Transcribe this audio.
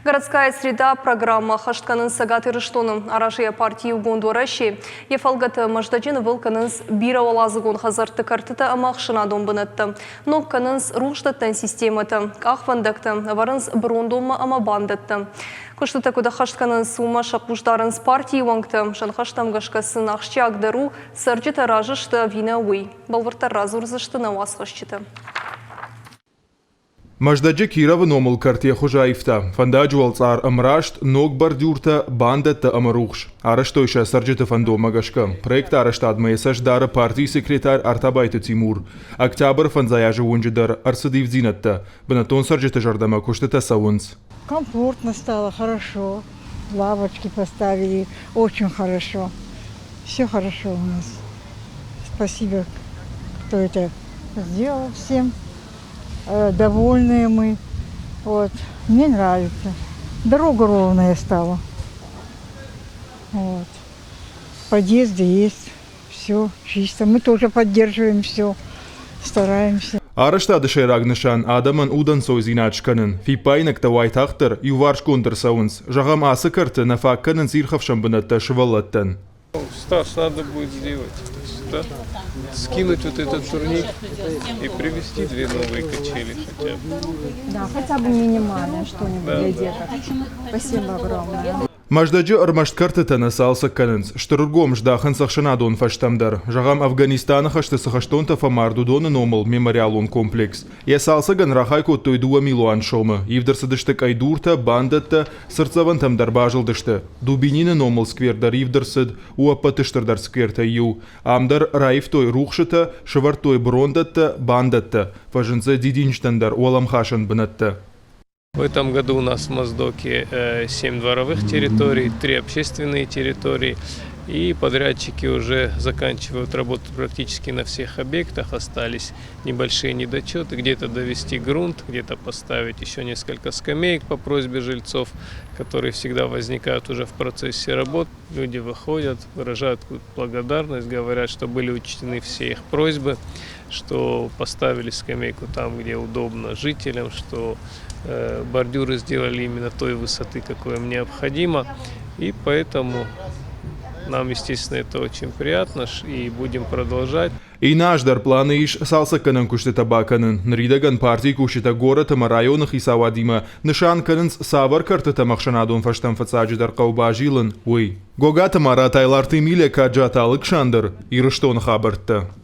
Городская среда программа Хаштkanın Сагаты Рыштоны Арашия партии Гондораши Ефалгаты Маждаджин Вылканынс Бира Олазыгон Хазарты Картыта Амахшина Домбынатты. Но Канынс Руштаттан систематы Ахвандакты Варынс Брондома Амабандатты. Куштыта куда Хаштkanın Сума Шакуштарынс партии Вангты Шанхаштам Гашкасын Ахшчи Агдару Сарджита Ражышты Вина Уй. Балварта Разурзышты Навасхашчиты. Маждаджи Кирова номал картия хужаифта. Фандаджуал цар амрашт ног бордюрта бандетта амарухш. Араштойша сарджита фандо магашка. Проект араштад майсаш дара партии секретарь Артабайта Тимур. Октябрь фанзаяжа унджидар Арсадив Зинатта. Бенатон сарджита жардама куштата саунс. Комфортно стало, хорошо. Лавочки поставили, очень хорошо. Все хорошо у нас. Спасибо, кто это сделал всем. Довольные мы. Вот. Мне нравится. Дорога ровная стала. Вот. Подъезды есть. Все чисто. Мы тоже поддерживаем все. Стараемся. Араштады шейрагнышан адаман удан сойзиначканын. Фипайнак тавайтахтар юварш контр саунс. Жагам асы карты нафакканын зирхавшам бынатта шывалаттан. Стас надо будет сделать. Да? Скинуть вот этот турник и привезти 2 новые качели хотя бы. Да, хотя бы минимальное что-нибудь для деток. Спасибо огромное. Маждаджи армашт картыта насалса канынс. Штыргом ждахан сахшанадон фаштамдар. Жагам Афганистана хашты сахаштонта фамарду доны номал мемориалон комплекс. Я салса ган рахайко тойдуа милуан шома. Ивдерсадыштык айдурта, бандатта, сырцавантам дарбажылдышты. Дубинины номал сквердар ивдерсад, уапатыштырдар скверта ю. Амдар раифтой рухшыта, шывартой брондатта, бандатта. Фажынца дидинштандар уаламхашан бынатта. В этом году у нас в Моздоке 7 дворовых территорий, 3 общественные территории. И подрядчики уже заканчивают работу практически на всех объектах. Остались небольшие недочеты. Где-то довести грунт, где-то поставить еще несколько скамеек по просьбе жильцов, которые всегда возникают уже в процессе работ. Люди выходят, выражают благодарность, говорят, что были учтены все их просьбы, что поставили скамейку там, где удобно жителям, что бордюры сделали именно той высоты, какой им необходимо. И поэтому нам, естественно, это очень приятно, и будем продолжать. И наш дар планы иш салса канан куштета баканын. Нридаган партии куштета гората районах и савадима. Нышан канынс савар картета махшанадон фаштам фацаджи дар каубажилын. Уй. Гогата мара тайларты миле каджата Александр. И рыштон хабарта.